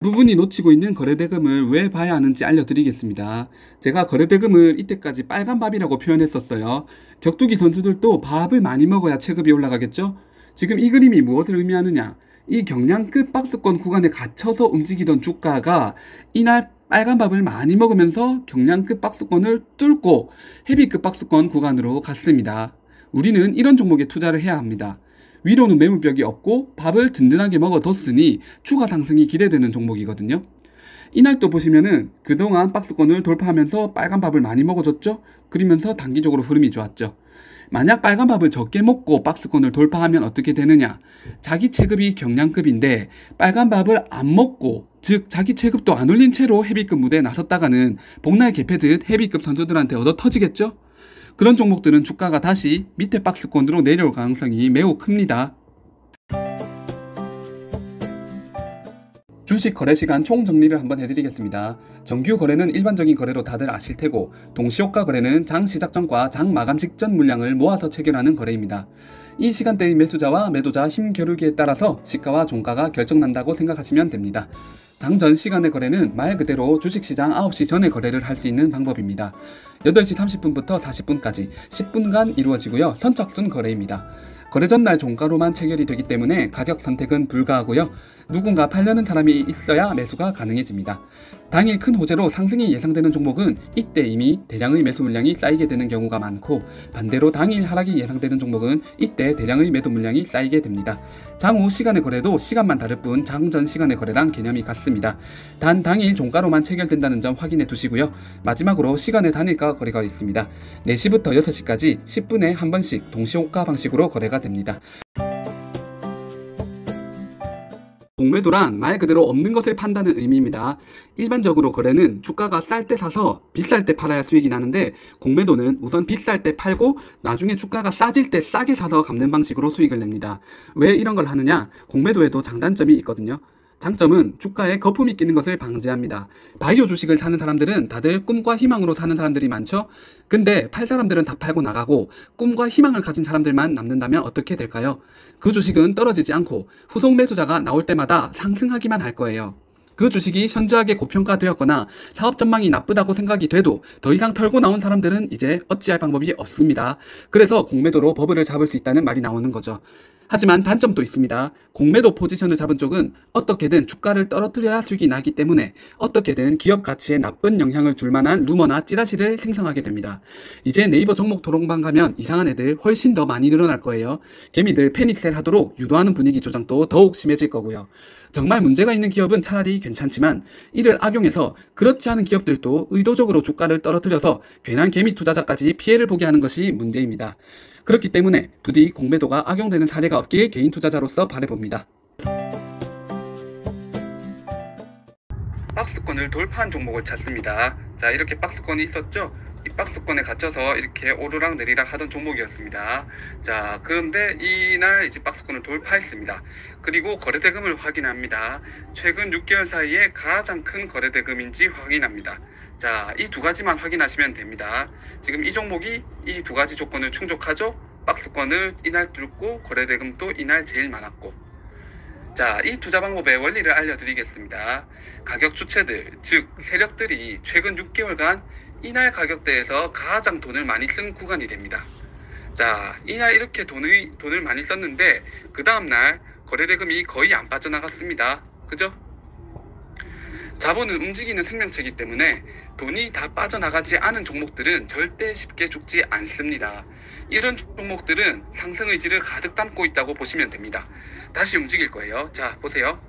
부분이 놓치고 있는 거래대금을 왜 봐야 하는지 알려드리겠습니다. 제가 거래대금을 이때까지 빨간 밥이라고 표현했었어요. 격투기 선수들도 밥을 많이 먹어야 체급이 올라가겠죠? 지금 이 그림이 무엇을 의미하느냐? 이 경량급 박스권 구간에 갇혀서 움직이던 주가가 이날 빨간 밥을 많이 먹으면서 경량급 박스권을 뚫고 헤비급 박스권 구간으로 갔습니다. 우리는 이런 종목에 투자를 해야 합니다. 위로는 매물벽이 없고 밥을 든든하게 먹어뒀으니 추가 상승이 기대되는 종목이거든요. 이날 또 보시면은 그동안 박스권을 돌파하면서 빨간 밥을 많이 먹어줬죠? 그러면서 단기적으로 흐름이 좋았죠. 만약 빨간 밥을 적게 먹고 박스권을 돌파하면 어떻게 되느냐? 자기 체급이 경량급인데 빨간 밥을 안 먹고, 즉 자기 체급도 안 올린 채로 헤비급 무대에 나섰다가는 복날 개패듯 헤비급 선수들한테 얻어 터지겠죠? 그런 종목들은 주가가 다시 밑에 박스권으로 내려올 가능성이 매우 큽니다. 주식 거래 시간 총 정리를 한번 해드리겠습니다. 정규 거래는 일반적인 거래로 다들 아실 테고, 동시효과 거래는 장 시작 전과 장 마감 직전 물량을 모아서 체결하는 거래입니다. 이 시간대의 매수자와 매도자 힘 겨루기에 따라서 시가와 종가가 결정난다고 생각하시면 됩니다. 장전 시간의 거래는 말 그대로 주식시장 9시 전에 거래를 할 수 있는 방법입니다. 8시 30분부터 40분까지 10분간 이루어지고요. 선착순 거래입니다. 거래 전날 종가로만 체결이 되기 때문에 가격 선택은 불가하고요. 누군가 팔려는 사람이 있어야 매수가 가능해집니다. 당일 큰 호재로 상승이 예상되는 종목은 이때 이미 대량의 매수 물량이 쌓이게 되는 경우가 많고, 반대로 당일 하락이 예상되는 종목은 이때 대량의 매도 물량이 쌓이게 됩니다. 장후 시간의 거래도 시간만 다를 뿐 장전 시간의 거래랑 개념이 같습니다. 단 당일 종가로만 체결된다는 점 확인해 두시고요. 마지막으로 시간의 단일가 거래가 있습니다. 4시부터 6시까지 10분에 한 번씩 동시호가 방식으로 거래가 됩니다. 공매도란 말 그대로 없는 것을 판다는 의미입니다. 일반적으로 거래는 주가가 쌀 때 사서 비쌀 때 팔아야 수익이 나는데, 공매도는 우선 비쌀 때 팔고 나중에 주가가 싸질 때 싸게 사서 갚는 방식으로 수익을 냅니다. 왜 이런 걸 하느냐? 공매도에도 장단점이 있거든요. 장점은 주가에 거품이 끼는 것을 방지합니다. 바이오 주식을 사는 사람들은 다들 꿈과 희망으로 사는 사람들이 많죠? 근데 팔 사람들은 다 팔고 나가고 꿈과 희망을 가진 사람들만 남는다면 어떻게 될까요? 그 주식은 떨어지지 않고 후속 매수자가 나올 때마다 상승하기만 할 거예요. 그 주식이 현저하게 고평가되었거나 사업 전망이 나쁘다고 생각이 돼도 더 이상 털고 나온 사람들은 이제 어찌할 방법이 없습니다. 그래서 공매도로 버블을 잡을 수 있다는 말이 나오는 거죠. 하지만 단점도 있습니다. 공매도 포지션을 잡은 쪽은 어떻게든 주가를 떨어뜨려야 수익이 나기 때문에 어떻게든 기업 가치에 나쁜 영향을 줄 만한 루머나 찌라시를 생성하게 됩니다. 이제 네이버 종목 토론방 가면 이상한 애들 훨씬 더 많이 늘어날 거예요. 개미들 패닉셀 하도록 유도하는 분위기 조장도 더욱 심해질 거고요. 정말 문제가 있는 기업은 차라리 괜찮지만 이를 악용해서 그렇지 않은 기업들도 의도적으로 주가를 떨어뜨려서 괜한 개미 투자자까지 피해를 보게 하는 것이 문제입니다. 그렇기 때문에 부디 공매도가 악용되는 사례가 없길 개인 투자자로서 바라봅니다. 박스권을 돌파한 종목을 찾습니다. 자, 이렇게 박스권이 있었죠? 이 박스권에 갇혀서 이렇게 오르락 내리락 하던 종목이었습니다. 자, 그런데 이날 이제 박스권을 돌파했습니다. 그리고 거래대금을 확인합니다. 최근 6개월 사이에 가장 큰 거래대금인지 확인합니다. 자, 이 두 가지만 확인하시면 됩니다. 지금 이 종목이 이 두 가지 조건을 충족하죠? 박스권을 이날 뚫고 거래대금도 이날 제일 많았고. 자, 이 투자 방법의 원리를 알려드리겠습니다. 가격 주체들, 즉 세력들이 최근 6개월간 이날 가격대에서 가장 돈을 많이 쓴 구간이 됩니다. 자, 이날 이렇게 돈을 많이 썼는데 그 다음날 거래대금이 거의 안 빠져나갔습니다. 그죠? 자본은 움직이는 생명체이기 때문에 돈이 다 빠져나가지 않은 종목들은 절대 쉽게 죽지 않습니다. 이런 종목들은 상승 의지를 가득 담고 있다고 보시면 됩니다. 다시 움직일 거예요. 자, 보세요.